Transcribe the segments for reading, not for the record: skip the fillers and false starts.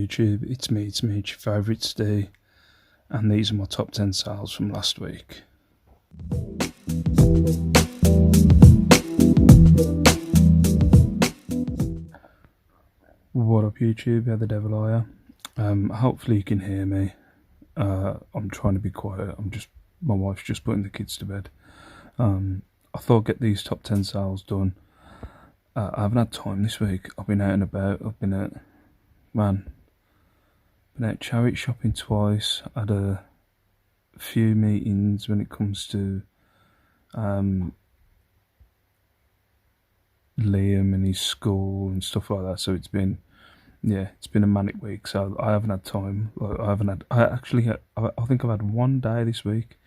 YouTube? It's me, it's your favourite Steve, and these are my top 10 sales from last week. What up YouTube, how the devil are you? Hopefully you can hear me. I'm trying to be quiet, my wife's just putting the kids to bed. I thought I'd get these top 10 sales done. I haven't had time this week. I've been out and about. I've been out charity shopping twice. I had a few meetings when it comes to Liam and his school and stuff like that. So it's been a manic week. So I haven't had time. I think I've had one day this week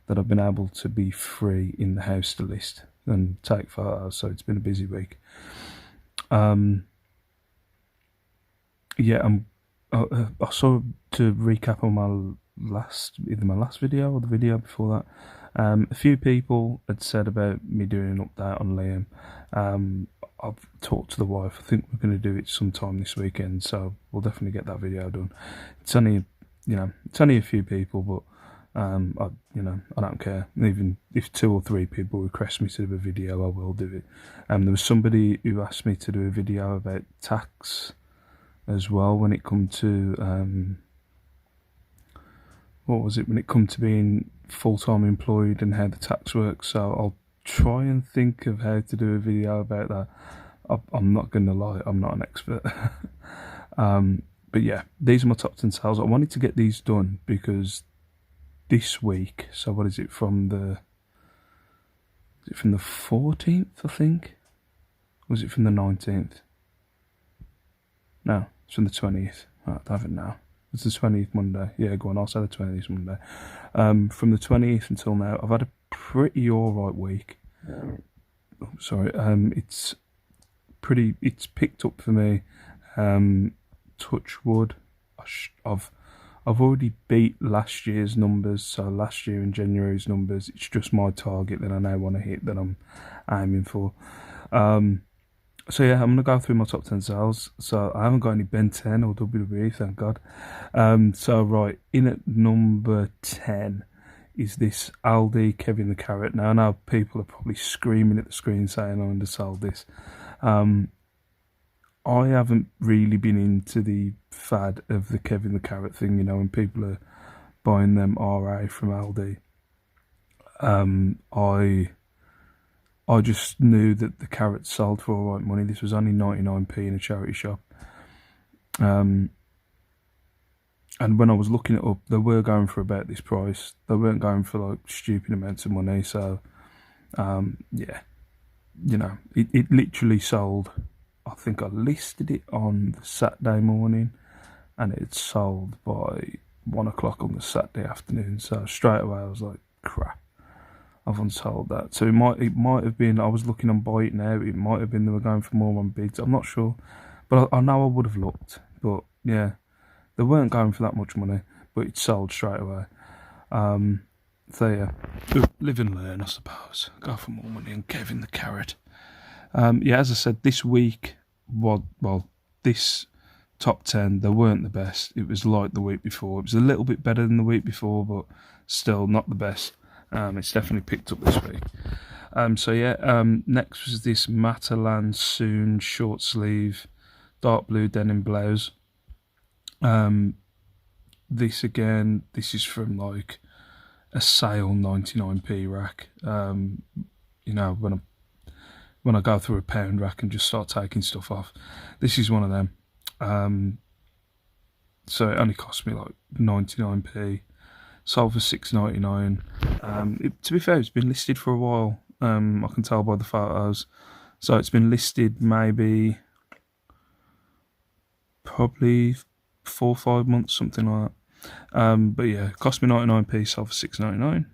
that I've been able to be free in the house to list and take photos. So it's been a busy week. I saw, to recap on either my last video or the video before that, a few people had said about me doing an update on Liam. I've talked to the wife. I think we're going to do it sometime this weekend, so we'll definitely get that video done. It's only a few people, but I don't care. Even if 2 or 3 people request me to do a video, I will do it. There was somebody who asked me to do a video about tax as well when it come to when it come to being full-time employed and how the tax works. So I'll try and think of how to do a video about that. I'm not gonna lie, I'm not an expert. But yeah, these are my top 10 sales. I wanted to get these done because this week, so what is it, from the 14th, I think? Or was it from the 19th? No, it's from the 20th. I have it now. It's the 20th Monday. Yeah, go on, I'll say the 20th Monday. From the 20th until now, I've had a pretty alright week. Oh, sorry. It's picked up for me. Touch wood. I've already beat last year's numbers, so last year in January's numbers. It's just my target that I now want to hit, that I'm aiming for. So yeah, I'm going to go through my top 10 sales. So I haven't got any Ben 10 or WWE, thank God. So right, in at number 10 is this Aldi Kevin the Carrot. Now I know people are probably screaming at the screen saying I undersold this. I haven't really been into the fad of the Kevin the Carrot thing, when people are buying them RA from Aldi. I just knew that the carrots sold for alright money. This was only 99p in a charity shop. And when I was looking it up, they were going for about this price. They weren't going for like stupid amounts of money. So, it literally sold. I think I listed it on the Saturday morning, and it had sold by 1 o'clock on the Saturday afternoon. So straight away I was like, crap, I've unsold that. So it might have been, I was looking on Buy It Now, it might have been they were going for more on bids, I'm not sure. But I know I would have looked. But yeah, they weren't going for that much money, but it sold straight away. So yeah, live and learn, I suppose. Go for more money and Kevin the Carrot. As I said, this week, this top 10, they weren't the best. It was like the week before. It was a little bit better than the week before, but still not the best. It's definitely picked up this week. Next was this Matalan Soon short sleeve, dark blue denim blouse. This is from like a sale 99p rack. When I go through a pound rack and just start taking stuff off. This is one of them. So it only cost me like 99p. Sold for $6.99. To be fair, it's been listed for a while. I can tell by the photos. So it's been listed maybe probably 4 or 5 months, something like that. But yeah, it cost me 99p, sold for $6.99.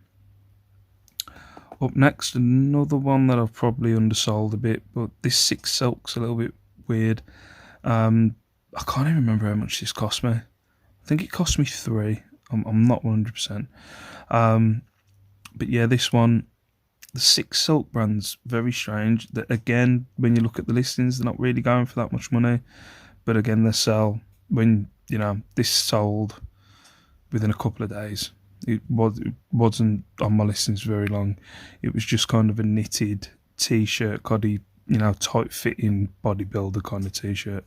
Up next, another one that I've probably undersold a bit, but this 6 silk's a little bit weird. I can't even remember how much this cost me. I think it cost me 3. I'm not 100%. But yeah, this one, the 6 silk brand's very strange. That again, when you look at the listings, they're not really going for that much money. But again, they sell when you know, this sold within a couple of days. It wasn't on my listings very long. It was just kind of a knitted t-shirt, coddy, you know, tight fitting bodybuilder kind of t-shirt.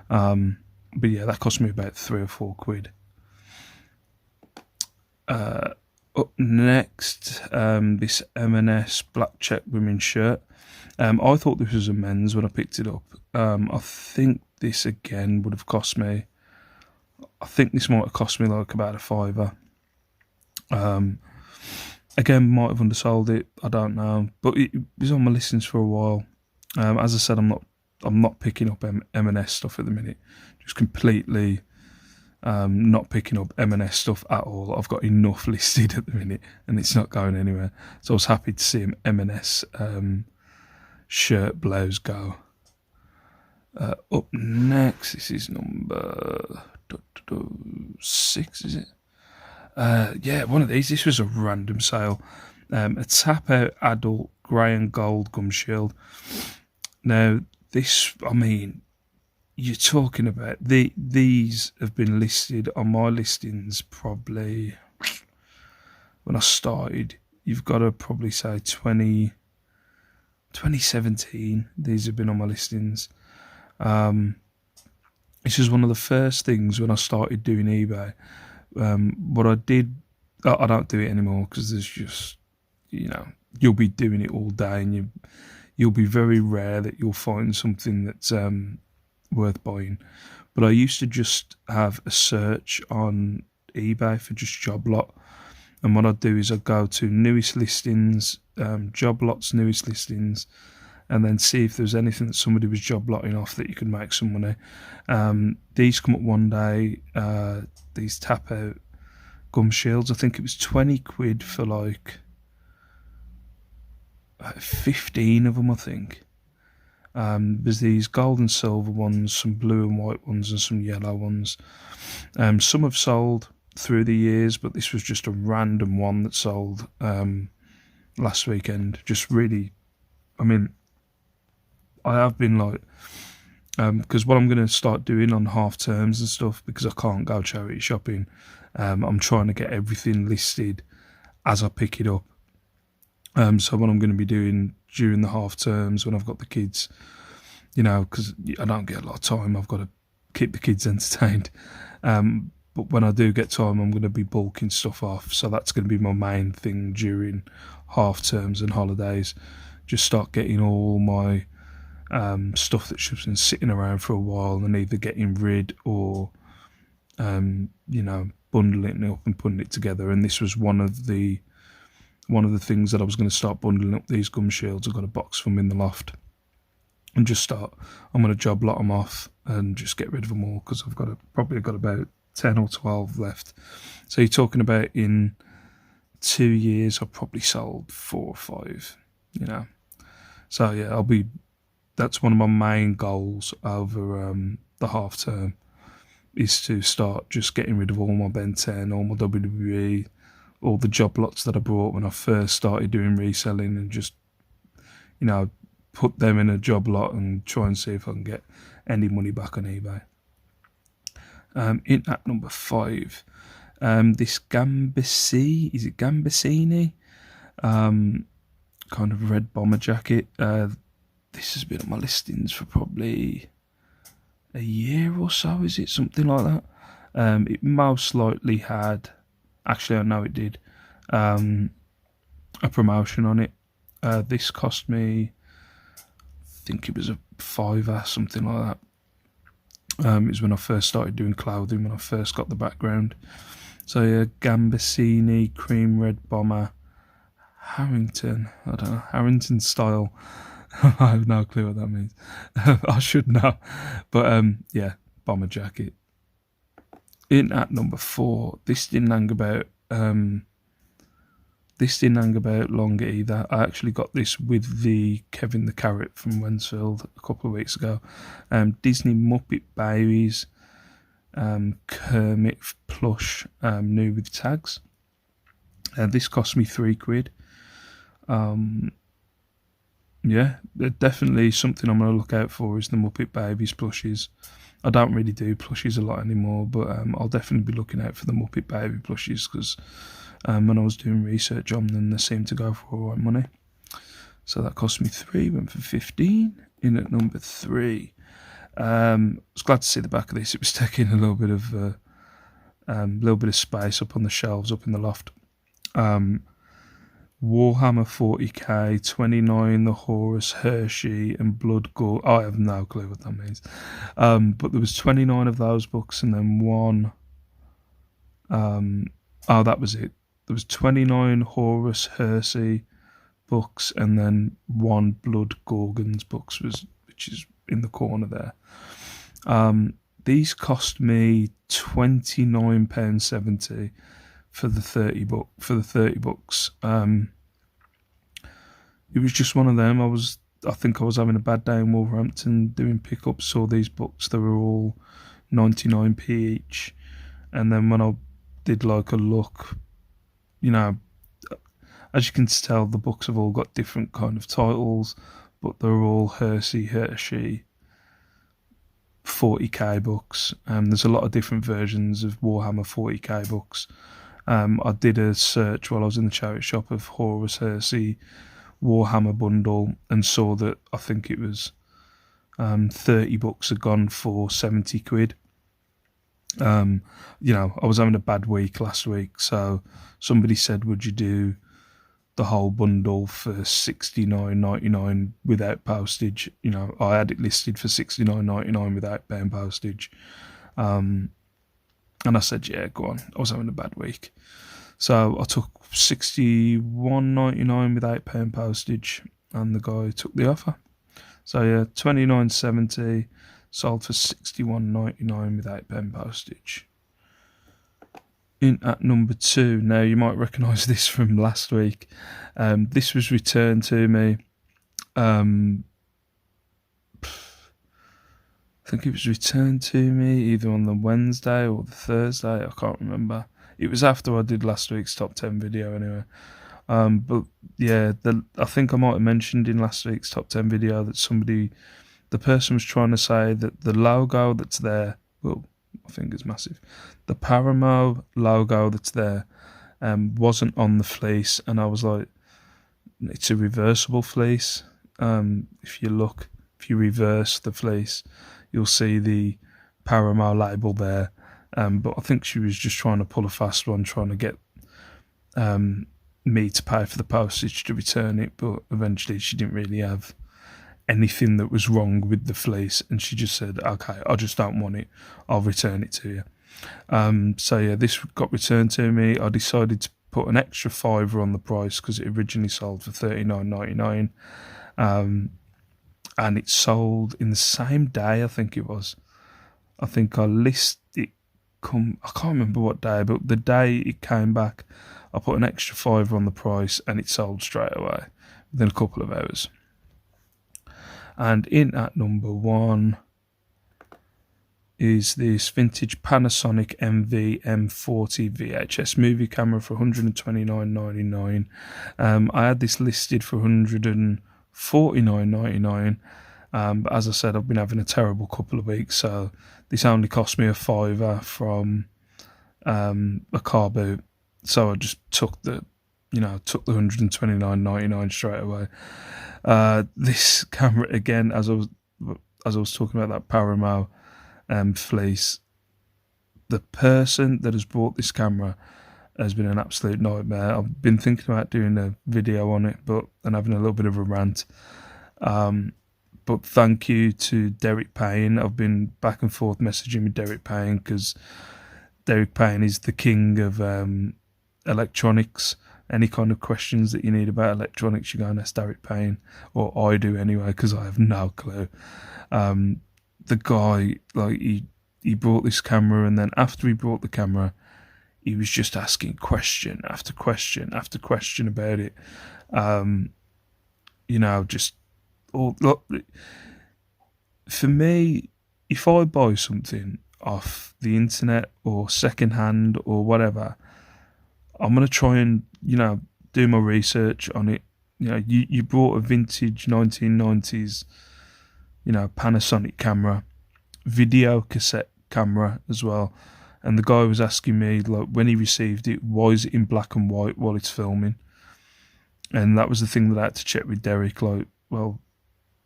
But yeah, that cost me about £3 or £4. Up next, this M&S black check women's shirt. I thought this was a men's when I picked it up. I think this again would have cost me, I think this might have cost me like about a £5. Again, might have undersold it, I don't know, but it was on my listings for a while. As I said, I'm not picking up M&S stuff at the minute. Just completely not picking up M&S stuff at all. I've got enough listed at the minute, and it's not going anywhere. So I was happy to see M&S shirt blouse go. Up next, this is number 6, is it? Yeah, one of these. This was a random sale. A tap out adult grey and gold gum shield. Now, this, I mean, you're talking about these have been listed on my listings probably when I started. You've got to probably say 2017. These have been on my listings. This is one of the first things when I started doing eBay. What I did, I don't do it anymore because there's just, you know, you'll be doing it all day, and you'll be very rare that you'll find something that's worth buying. But I used to just have a search on eBay for just job lot, and what I'd do is I'd go to newest listings, job lots, newest listings, and then see if there's anything that somebody was job lotting off that you could make some money. These come up one day, these tap out gum shields. I think it was £20 for like 15 of them, I think. There's these gold and silver ones, some blue and white ones, and some yellow ones. Some have sold through the years, but this was just a random one that sold last weekend. Just really, I mean, I have been like, because what I'm going to start doing on half terms and stuff, because I can't go charity shopping, I'm trying to get everything listed as I pick it up. So what I'm going to be doing during the half terms when I've got the kids, you know, because I don't get a lot of time, I've got to keep the kids entertained. But when I do get time, I'm going to be bulking stuff off. So that's going to be my main thing during half terms and holidays. Just start getting all my stuff that's just been sitting around for a while and either getting rid or, you know, bundling it up and putting it together. And this was one of the things that I was going to start bundling up, these gum shields. I've got a box from in the loft, and just start, I'm going to job lot them off and just get rid of them all, because I've probably got about 10 or 12 left. So you're talking about in 2 years I've probably sold 4 or 5, you know. So yeah, that's one of my main goals over the half term, is to start just getting rid of all my Ben 10, all my WWE, all the job lots that I bought when I first started doing reselling, and just, you know, put them in a job lot and try and see if I can get any money back on eBay. In at number 5, this Gambaccini, is it Gambaccini? Kind of red bomber jacket. This has been on my listings for probably a year or so, is it? Something like that. It most likely had, actually I know it did, a promotion on it. This cost me, I think it was a £5, something like that. It was when I first started doing clothing, when I first got the background. So yeah, Gambaccini, cream red bomber, Harrington, I don't know, Harrington style. I have no clue what that means. I should know. But yeah, bomber jacket. In at number 4, this didn't hang about long either. I actually got this with the Kevin the Carrot from Wensfield a couple of weeks ago. Disney Muppet Babies, Kermit plush, new with tags. This cost me £3. yeah, definitely something I'm going to look out for is the Muppet Babies plushies. I don't really do plushies a lot anymore, but I'll definitely be looking out for the Muppet Baby plushies because when I was doing research on them, they seemed to go for alright money. So that cost me 3, went for 15. In at number 3, I was glad to see the back of this. It was taking a little bit of space up on the shelves up in the loft. Warhammer 40k 29, the Horus Hershey and Blood Gore. Oh, I have no clue what that means. But there was 29 of those books, and then one. That was it. There was 29 Horus Hershey books, and then one Blood Gorgons books, which is in the corner there. These cost me £29.70 for the 30 books. It was just one of them. I think I was having a bad day in Wolverhampton doing pickups, saw these books, they were all 99p each, and then when I did like a look, as you can tell, the books have all got different kind of titles, but they're all Hershey 40k books. There's a lot of different versions of Warhammer 40k books. I did a search while I was in the charity shop of Horus Hershey Warhammer bundle and saw that I think it was 30 books had gone for 70 quid. I was having a bad week last week, so somebody said, would you do the whole bundle for $69.99 without postage? I had it listed for $69.99 without paying postage. And I said, yeah, go on. I was having a bad week. So I took $61.99 without paying postage, and the guy took the offer. So yeah, $29.70 sold for $61.99 without paying postage. In at number 2, now you might recognise this from last week. This was returned to me. I think it was returned to me either on the Wednesday or the Thursday. I can't remember. It was after I did last week's top 10 video anyway. But yeah, I think I might have mentioned in last week's top 10 video that the person was trying to say that the logo that's there, well, my finger's massive, the Paramo logo that's there wasn't on the fleece, and I was like, it's a reversible fleece. If you reverse the fleece, you'll see the Paramo label there. But I think she was just trying to pull a fast one, trying to get me to pay for the postage to return it, but eventually she didn't really have anything that was wrong with the fleece, and she just said, okay, I just don't want it, I'll return it to you. So yeah, this got returned to me. I decided to put an extra £5 on the price because it originally sold for $39.99, and it sold in the same day. I think I listed it. I can't remember what day, but the day it came back, I put an extra £5 on the price, and it sold straight away within a couple of hours. And in at number 1 is this vintage Panasonic MV40 VHS movie camera for $129.99. I had this listed for $149.99. But as I said, I've been having a terrible couple of weeks, so this only cost me a £5 from a car boot. So I just took the $129.99 straight away. This camera, again, as I was talking about that Paramo fleece, the person that has bought this camera has been an absolute nightmare. I've been thinking about doing a video on it, and having a little bit of a rant. But thank you to Derek Payne. I've been back and forth messaging with Derek Payne because Derek Payne is the king of electronics. Any kind of questions that you need about electronics, you go and ask Derek Payne, or I do anyway, because I have no clue. The guy, he brought this camera, and then after he brought the camera, he was just asking question after question after question about it. Look, for me, if I buy something off the internet or secondhand or whatever, I'm going to try and, do my research on it You know, you brought a vintage 1990s, you know, Panasonic camera, video cassette camera as well. And the guy was asking me, like, when he received it, why is it in black and white while it's filming? And that was the thing that I had to check with Derek. Like, well,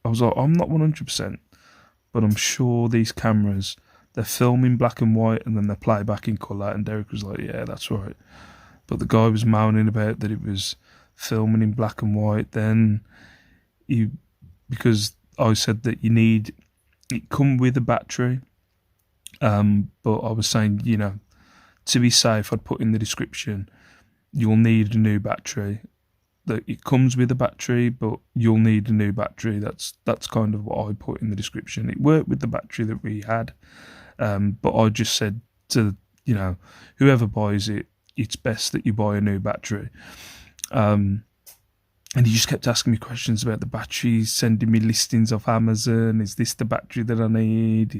I was like, I'm not 100%, but I'm sure these cameras, they're filming black and white and then they play back in colour. And Derek was like, yeah, that's right. But the guy was moaning about that it was filming in black and white. Then because I said that you need, it come with a battery. But I was saying, you know, to be safe, I'd put in the description, you'll need a new battery. That it comes with a battery, but you'll need a new battery. That's kind of what I put in the description. It worked with the battery that we had, but I just said to, you know, whoever buys it, it's best that you buy a new battery. And he just kept asking me questions about the batteries, sending me listings off Amazon. Is this the battery that I need?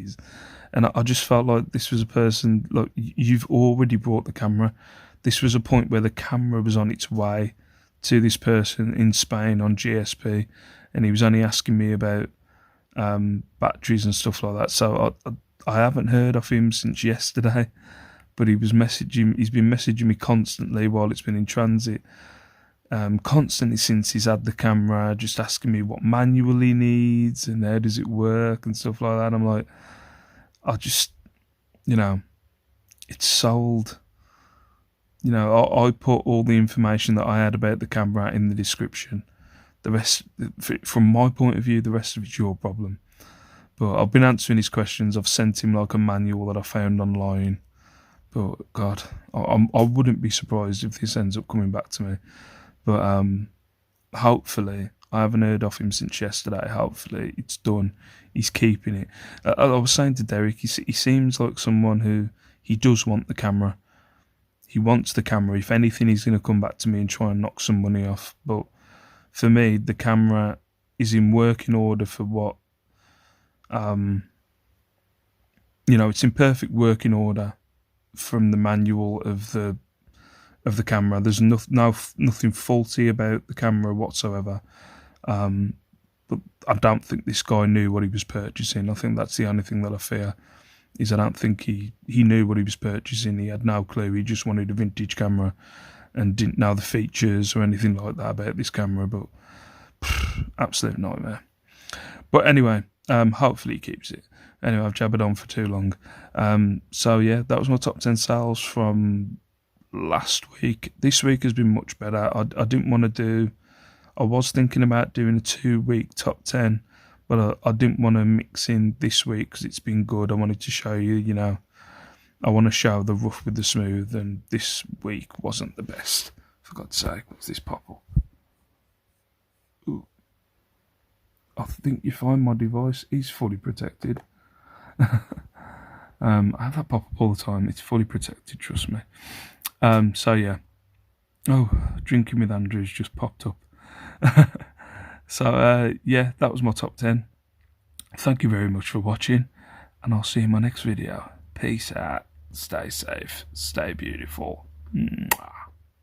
And I just felt like this was a person, like, you've already brought the camera. This was a point where the camera was on its way to this person in Spain on GSP, and he was only asking me about batteries and stuff like that. So I haven't heard of him since yesterday, but he's been messaging me constantly while it's been in transit. Constantly since he's had the camera, just asking me what manual he needs and how does it work and stuff like that. I'm like, I just, you know, it's sold. You know, I put all the information that I had about the camera in the description. The rest, from my point of view, the rest of it's your problem. But I've been answering his questions. I've sent him like a manual that I found online. But God, I wouldn't be surprised if this ends up coming back to me. But hopefully, I haven't heard of him since yesterday. Hopefully, it's done. He's keeping it. I was saying to Derek, he seems like someone who, he does want the camera. He wants the camera. If anything, he's going to come back to me and try and knock some money off. But for me, the camera is in working order for what, you know, it's in perfect working order from the manual of the camera. There's nothing faulty about the camera whatsoever. But I don't think this guy knew what he was purchasing. I think that's the only thing that I fear. Is I don't think he knew what he was purchasing. He had no clue. He just wanted a vintage camera and didn't know the features or anything like that about this camera. But absolute nightmare. But anyway, hopefully he keeps it. Anyway, I've jabbered on for too long. So yeah, that was my top 10 sales from last week. This week has been much better. I didn't want to do, I was thinking about doing a 2-week top 10, but I didn't want to mix in this week because it's been good. I wanted to show you, you know, I want to show the rough with the smooth, and this week wasn't the best. For God's sake, what's this pop-up? Ooh. I think you find my device is fully protected. I have that pop-up all the time. It's fully protected, trust me. So yeah. Oh, drinking with Andrew's just popped up. So yeah, that was my top 10. Thank you very much for watching, and I'll see you in my next video. Peace out. Stay safe. Stay beautiful. Mwah.